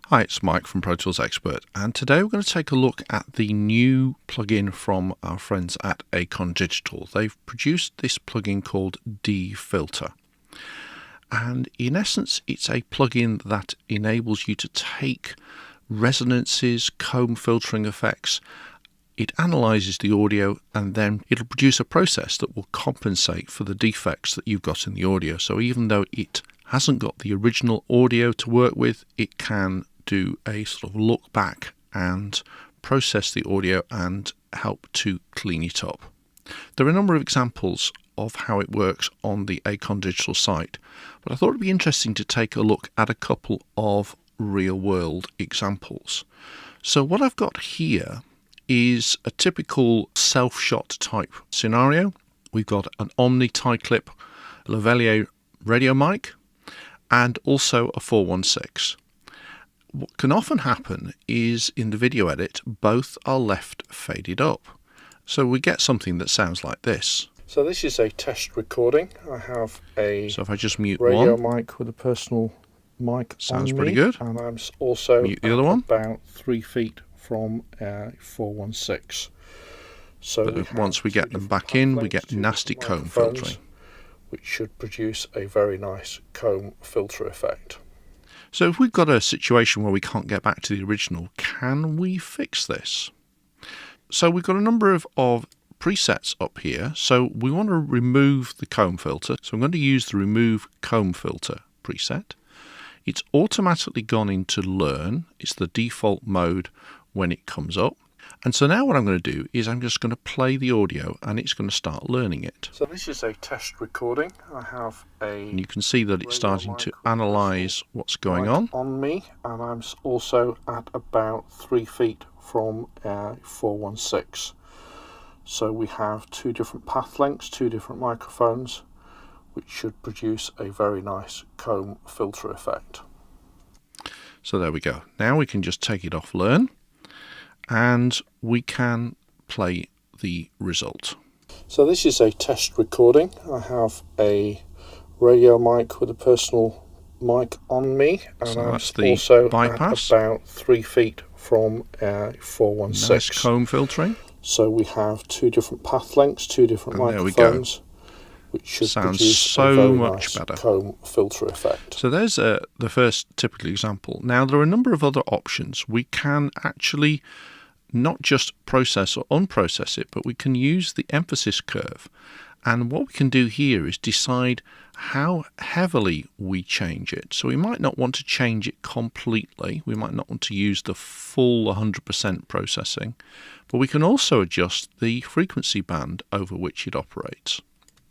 Hi, it's Mike from Pro Tools Expert, and today we're going to take a look at the new plugin from our friends at Acon Digital. They've produced this plugin called DeFilter, and in essence it's a plugin that enables you to take resonances, comb filtering effects. It analyzes the audio and then it'll produce a process that will compensate for the defects that you've got in the audio. So even though it hasn't got the original audio to work with, it can do a sort of look back and process the audio and help to clean it up. There are a number of examples of how it works on the Acon Digital site, but I thought it'd be interesting to take a look at a couple of real-world examples. So what I've got here is a typical self-shot type scenario. We've got an Omni tie-clip lavalier radio mic and also a 416. What can often happen is in the video edit, both are left faded up. So we get something that sounds like this. So this is a test recording. I have a So if I just mute radio one, mic with a personal mic sounds on pretty me, good. and I'm also Mute the other one. about 3 feet from 416. So But once we get them back in, we get nasty comb filtering, which should produce a very nice comb filter effect. So if we've got a situation where we can't get back to the original, can we fix this? So we've got a number of presets up here. So we want to remove the comb filter. So I'm going to use the remove comb filter preset. It's automatically gone into learn. It's the default mode when it comes up. And so now what I'm going to do is I'm just going to play the audio and it's going to start learning it. So this is a test recording. I have And you can see that it's starting to analyze what's going on me, and I'm also at about 3 feet from 416. So we have 2 different path lengths, 2 different microphones, which should produce a very nice comb filter effect. So there we go. Now we can just take it off learn and we can play the result. So this is a test recording. I have a radio mic with a personal mic on me, and So I'm that's the also bypass. at about 3 feet from 416. Nice comb filtering. So we have 2 different path lengths, 2 different And there we microphones, which should Sounds produce so a very much nice better. comb filter effect. So there's the first typical example. Now there are a number of other options. We can actually not just process or unprocess it, but we can use the emphasis curve. And what we can do here is decide how heavily we change it. So we might not want to change it completely. We might not want to use the full 100% processing, but we can also adjust the frequency band over which it operates.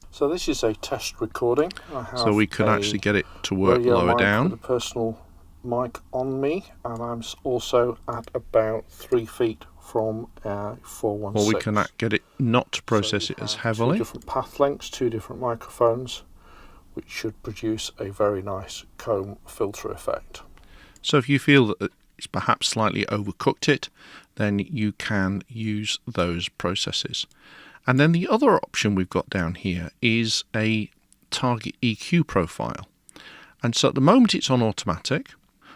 So this is a test recording. I have So we can actually get it to work radio lower mic down. with a personal mic on me, and I'm also at about 3 feet from 416. Or we can get it not to process So it as we have heavily. 2 different path lengths, 2 different microphones, which should produce a very nice comb filter effect. So if you feel that it's perhaps slightly overcooked it, then you can use those processes. And then the other option we've got down here is a target EQ profile. And so at the moment it's on automatic.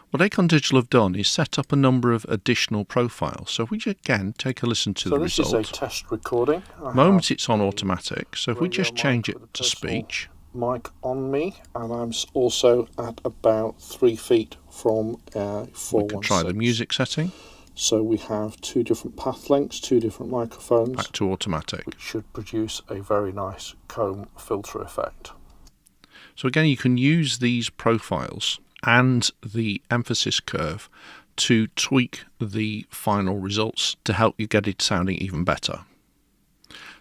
What Acon Digital have done is set up a number of additional profiles. So if we again take a listen to the result. So this is a test recording. At the moment it's on automatic. So if we just change it to speech. Mic on me, and I'm also at about 3 feet from 416. We can try the music setting. So we have 2 different path lengths, 2 different microphones. Back to automatic. Which should produce a very nice comb filter effect. So again, you can use these profiles and the emphasis curve to tweak the final results to help you get it sounding even better.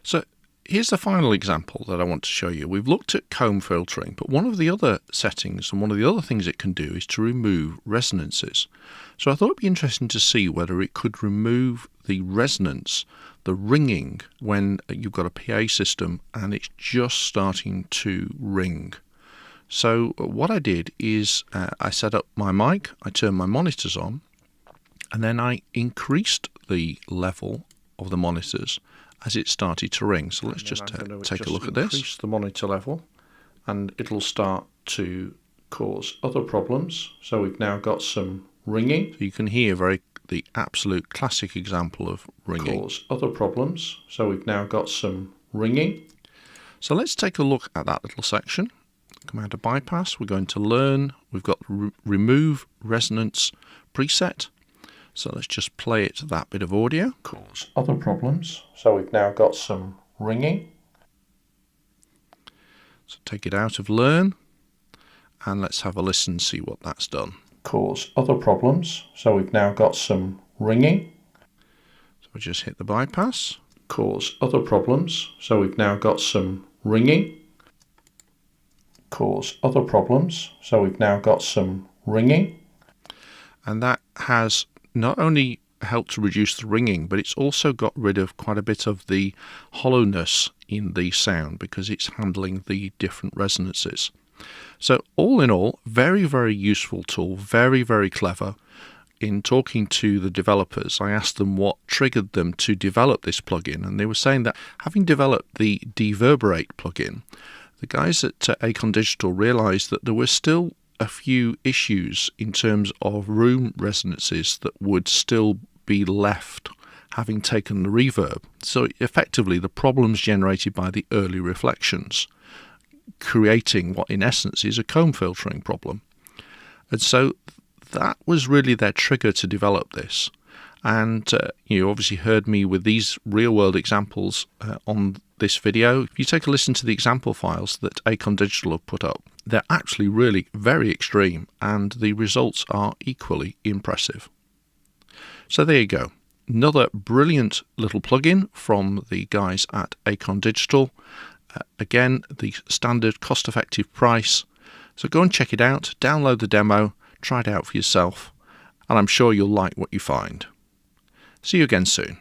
So here's the final example that I want to show you. We've looked at comb filtering, but one of the other settings and one of the other things it can do is to remove resonances. So I thought it'd be interesting to see whether it could remove the resonance, the ringing, when you've got a PA system and it's just starting to ring. So what I did is I set up my mic, I turned my monitors on, and then I increased the level of the monitors as it started to ring. So let's just take a look at this. Increase the monitor level and it'll start to cause other problems. So we've now got some ringing. So you can hear the absolute classic example of ringing. Cause other problems. So we've now got some ringing. So let's take a look at that little section. Come out of bypass, we're going to learn. We've got remove resonance preset. So let's just play it to that bit of audio. Cause other problems. So we've now got some ringing. So take it out of learn and let's have a listen, see what that's done. Cause other problems. So we've now got some ringing. So we just hit the bypass. Cause other problems. So we've now got some ringing. Cause other problems. So we've now got some ringing. And that has not only helped to reduce the ringing, but it's also got rid of quite a bit of the hollowness in the sound because it's handling the different resonances. So all in all, very, very useful tool, very, very clever. In talking to the developers, I asked them what triggered them to develop this plugin, and they were saying that having developed the Deverberate plugin, the guys at Acon Digital realized that there were still a few issues in terms of room resonances that would still be left having taken the reverb. So effectively the problems generated by the early reflections, creating what in essence is a comb filtering problem. And so that was really their trigger to develop this. And you obviously heard me with these real-world examples on this video. If you take a listen to the example files that Acon Digital have put up, they're actually really very extreme and the results are equally impressive. So there you go. Another brilliant little plugin from the guys at Acon Digital. Again, the standard cost-effective price. So go and check it out, download the demo, try it out for yourself, and I'm sure you'll like what you find. See you again soon.